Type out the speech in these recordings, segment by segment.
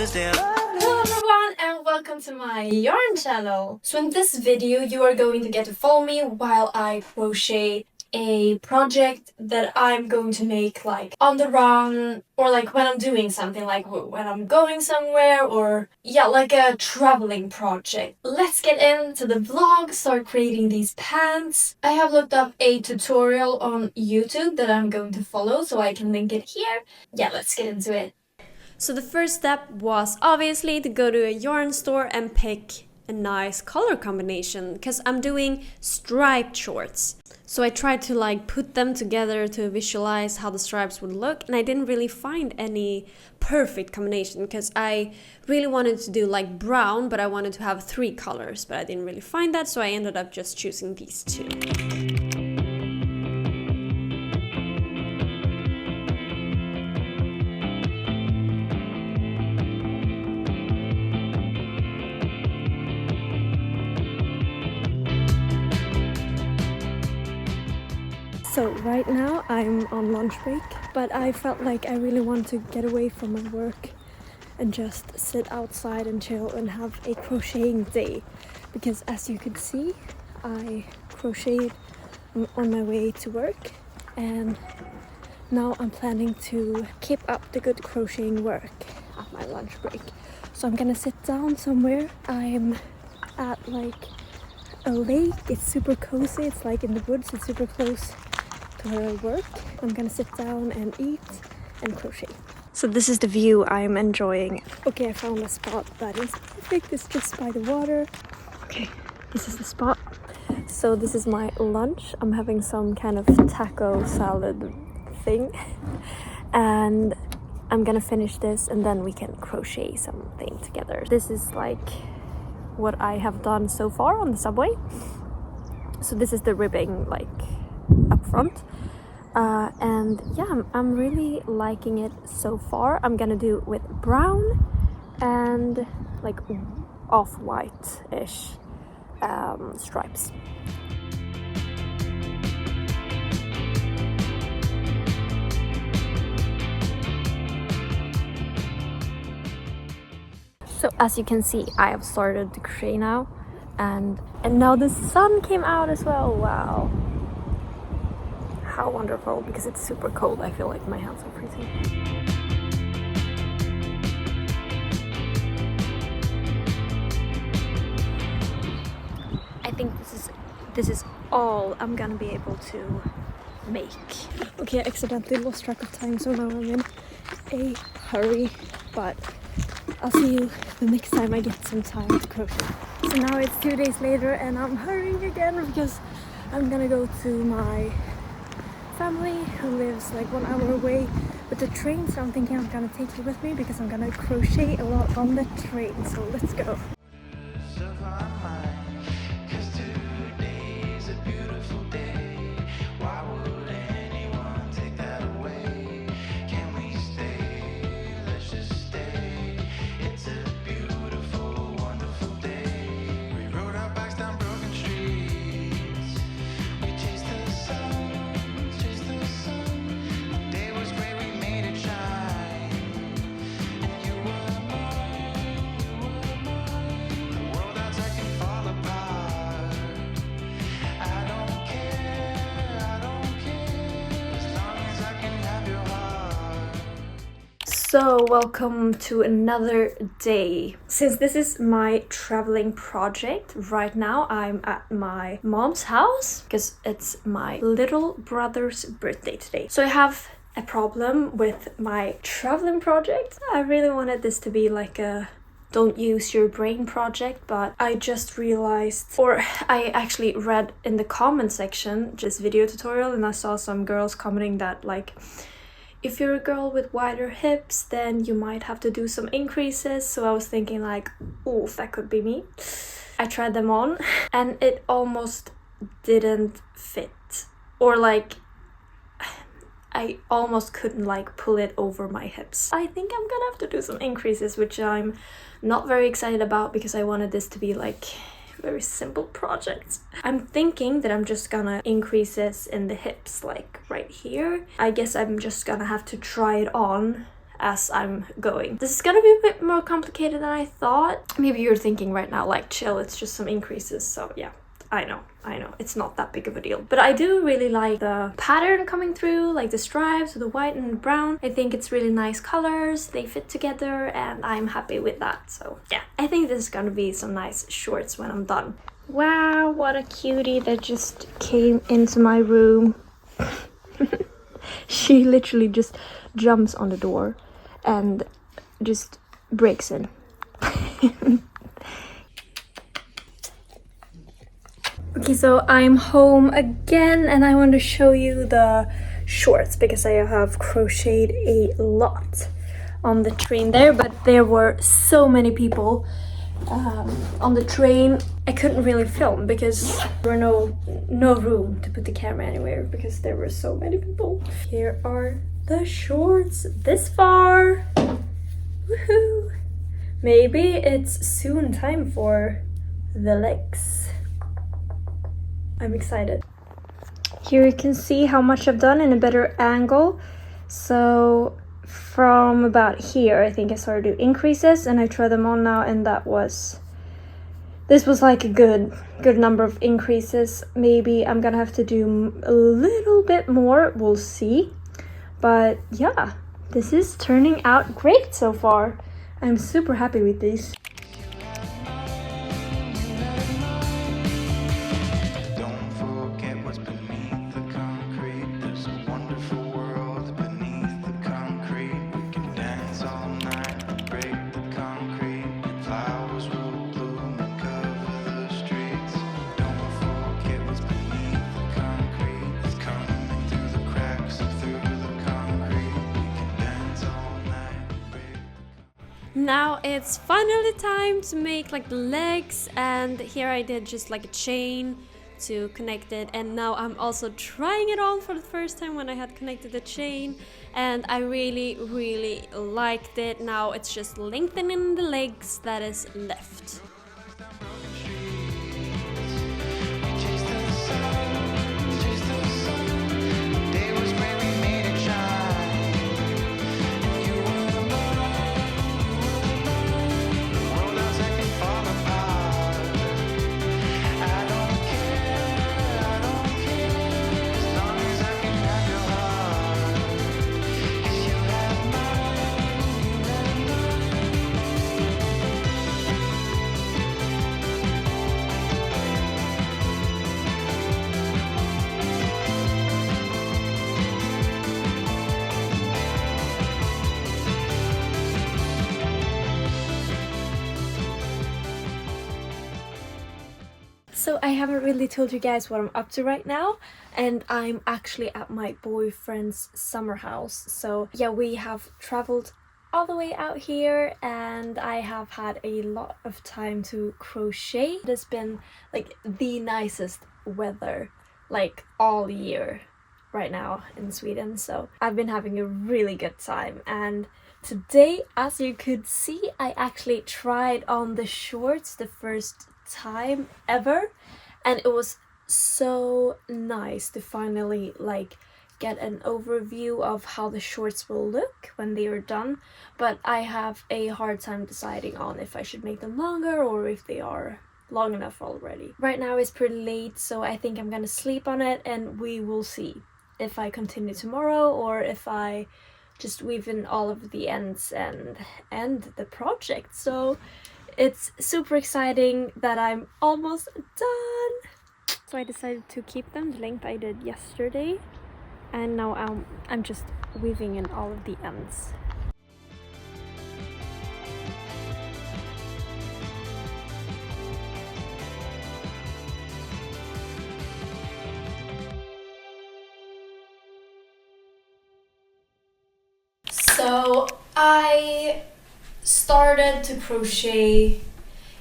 still. Hello everyone and welcome to my yarn channel. So in this video you are going to get to follow me while I crochet a project that I'm going to make like on the run, or like when I'm doing something, like when I'm going somewhere, or yeah, like a traveling project. Let's get into the vlog, start creating these pants. I have looked up a tutorial on YouTube that I'm going to follow, so I can link it here. Yeah, let's get into it. So the first step was obviously to go to a yarn store and pick a nice color combination, because I'm doing striped shorts. So I tried to like put them together to visualize how the stripes would look, and I didn't really find any perfect combination because I really wanted to do like brown, but I wanted to have 3 colors, but I didn't really find that, so I ended up just choosing these 2. So right now I'm on lunch break, but I felt like I really want to get away from my work and just sit outside and chill and have a crocheting day, because as you can see, I crocheted on my way to work, and now I'm planning to keep up the good crocheting work at my lunch break. So I'm gonna sit down somewhere. I'm at like a lake. It's super cozy. It's like in the woods. It's super close to where I work. I'm gonna sit down and eat and crochet. So this is the view I'm enjoying. Okay, I found a spot that is perfect. It's just by the water. Okay, this is the spot. So this is my lunch. I'm having some kind of taco salad thing. And I'm gonna finish this and then we can crochet something together. This is like what I have done so far on the subway. So this is the ribbing like up front. And yeah, I'm really liking it so far. I'm gonna do it with brown and like off-white-ish stripes. So as you can see, I have started to crochet now, and now the sun came out as well. Wow. How wonderful, because it's super cold. I feel like my hands are freezing. I think this is all I'm gonna be able to make. Okay, I accidentally lost track of time, so now I'm in a hurry, but I'll see you the next time I get some time to crochet. So now it's 2 days later and I'm hurrying again because I'm gonna go to my family who lives like 1 hour away with the train, so I'm thinking I'm gonna take you with me because I'm gonna crochet a lot on the train. So let's go. So welcome to another day. Since this is my traveling project, right now I'm at my mom's house because it's my little brother's birthday today. So I have a problem with my traveling project. I really wanted this to be like a don't use your brain project, but I just realized, or I actually read in the comment section this video tutorial, and I saw some girls commenting that like, if you're a girl with wider hips, then you might have to do some increases. So I was thinking like, oof, that could be me. I tried them on and it almost didn't fit, or like I almost couldn't like pull it over my hips. I think I'm gonna have to do some increases, which I'm not very excited about because I wanted this to be like very simple project. I'm thinking that I'm just gonna increase this in the hips, like right here. I guess I'm just gonna have to try it on as I'm going. This is gonna be a bit more complicated than I thought. Maybe you're thinking right now, like, chill, it's just some increases. So yeah, I know, it's not that big of a deal. But I do really like the pattern coming through, like the stripes with the white and the brown. I think it's really nice colors, they fit together, and I'm happy with that. So yeah, I think this is gonna be some nice shorts when I'm done. Wow, what a cutie that just came into my room. She literally just jumps on the door and just breaks in. Okay, so I'm home again and I want to show you the shorts because I have crocheted a lot on the train there, but there were so many people on the train. I couldn't really film because there were no room to put the camera anywhere because there were so many people. Here are the shorts this far. Woohoo! Maybe it's soon time for the legs. I'm excited. Here you can see how much I've done in a better angle. So from about here, I think I started to do increases and I tried them on now, and this was like a good number of increases. Maybe I'm gonna have to do a little bit more, we'll see. But yeah, this is turning out great so far. I'm super happy with these. Now it's finally time to make like the legs, and here I did just like a chain to connect it, and now I'm also trying it on for the first time when I had connected the chain, and I really liked it. Now it's just lengthening the legs that is left. So I haven't really told you guys what I'm up to right now, and I'm actually at my boyfriend's summer house. So yeah, we have traveled all the way out here and I have had a lot of time to crochet. It has been like the nicest weather like all year right now in Sweden, so I've been having a really good time. And today, as you could see, I actually tried on the shorts the first time ever, and it was so nice to finally like get an overview of how the shorts will look when they are done. But I have a hard time deciding on if I should make them longer or if they are long enough already. Right now it's pretty late, so I think I'm gonna sleep on it and we will see if I continue tomorrow or if I just weave in all of the ends and end the project. So it's super exciting that I'm almost done. So I decided to keep them the length I did yesterday, and now I'm just weaving in all of the ends. So I started to crochet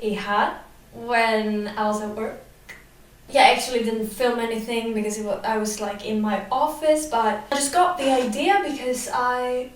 a hat when I was at work. Yeah, I actually didn't film anything because I was like in my office, but I just got the idea because I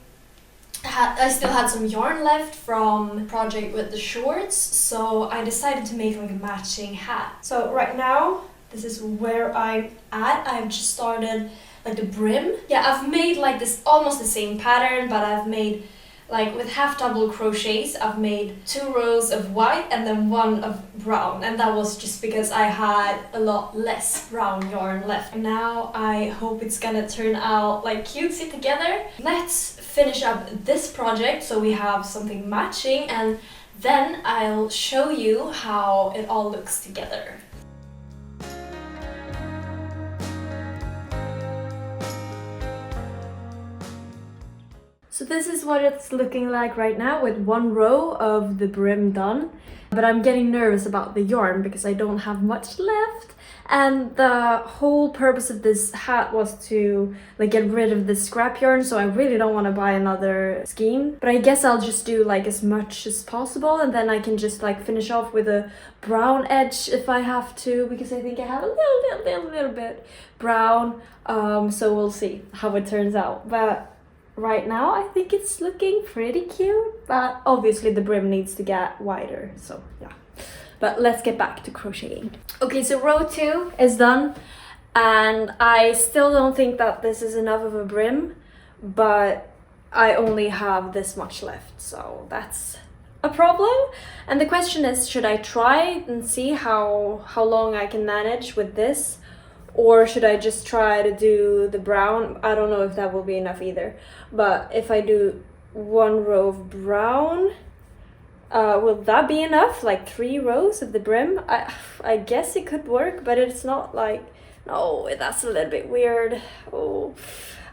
still had some yarn left from the project with the shorts, so I decided to make like a matching hat. So right now, this is where I'm at. I've just started like the brim. Yeah, I've made like this almost the same pattern, but I've made like with half double crochets, I've made 2 rows of white and then 1 of brown, and that was just because I had a lot less brown yarn left. And now I hope it's gonna turn out like cutesy together. Let's finish up this project so we have something matching, and then I'll show you how it all looks together. So this is what it's looking like right now with 1 row of the brim done. But I'm getting nervous about the yarn because I don't have much left. And the whole purpose of this hat was to like get rid of the scrap yarn, so I really don't want to buy another skein. But I guess I'll just do like as much as possible, and then I can just like finish off with a brown edge if I have to, because I think I have a little bit brown. So we'll see how it turns out. But right now I think it's looking pretty cute, but obviously the brim needs to get wider, so yeah. But let's get back to crocheting. Okay, so row 2 is done, and I still don't think that this is enough of a brim, but I only have this much left, so that's a problem. And the question is, should I try and see how long I can manage with this, or should I just try to do the brown? I don't know if that will be enough either, but if I do 1 row of brown, will that be enough? Like 3 rows of the brim? I guess it could work, but it's not like, no, that's a little bit weird. Oh,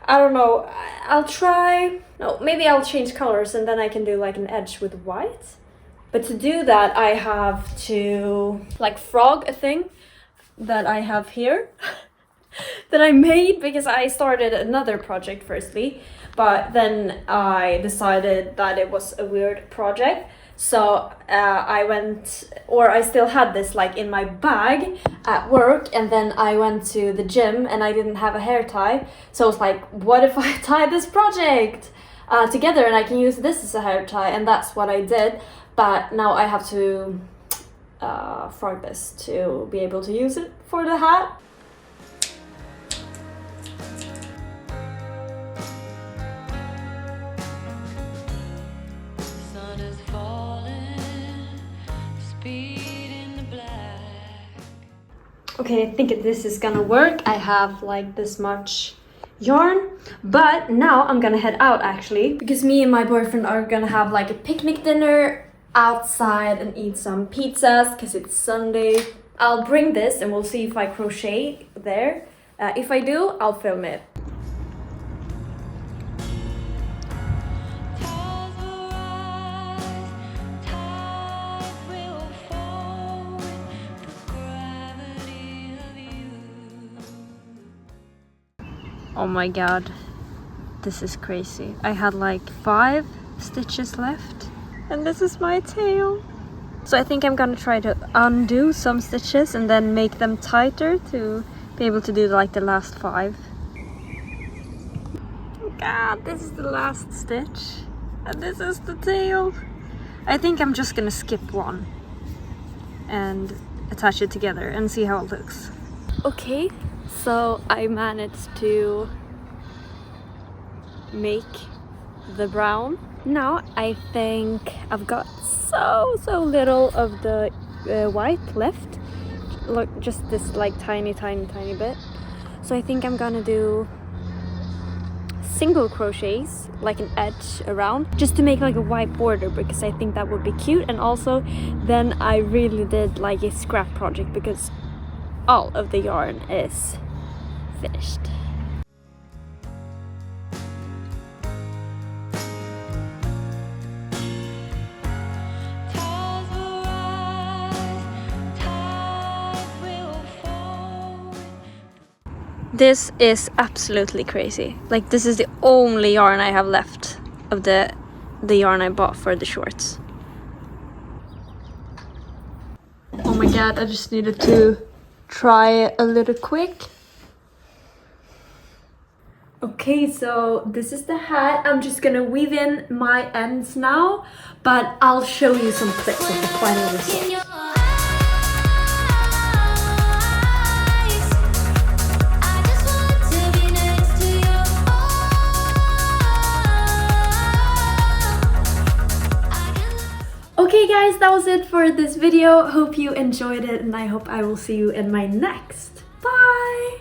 I don't know. I'll try. No, maybe I'll change colors and then I can do like an edge with white. But to do that, I have to like frog a thing that I have here that I made because I started another project firstly, but then I decided that it was a weird project. So I still had this like in my bag at work, and then I went to the gym and I didn't have a hair tie. So I was like, what if I tie this project together and I can use this as a hair tie? And that's what I did. But now I have to frog this to be able to use it for the hat. Okay, I think this is gonna work. I have like this much yarn, but now I'm gonna head out actually, because me and my boyfriend are gonna have like a picnic dinner outside and eat some pizzas because it's Sunday. I'll bring this and we'll see if I crochet there. If I do, I'll film it. Oh my god, this is crazy. I had like 5 stitches left and this is my tail. So I think I'm gonna try to undo some stitches and then make them tighter to be able to do like the last 5. God, this is the last stitch and this is the tail. I think I'm just gonna skip one and attach it together and see how it looks. Okay, so I managed to make the brown. Now I think I've got so little of the white left. Look, just this like tiny bit. So I think I'm gonna do single crochets, like an edge around, just to make like a white border, because I think that would be cute. And also then I really did like a scrap project because all of the yarn is finished. This is absolutely crazy. Like, this is the only yarn I have left of the yarn I bought for the shorts. Oh my god, I just needed to try it a little quick. Okay, so this is the hat. I'm just gonna weave in my ends now, but I'll show you some clips of the final result. Okay guys, that was it for this video. Hope you enjoyed it and I hope I will see you in my next. Bye!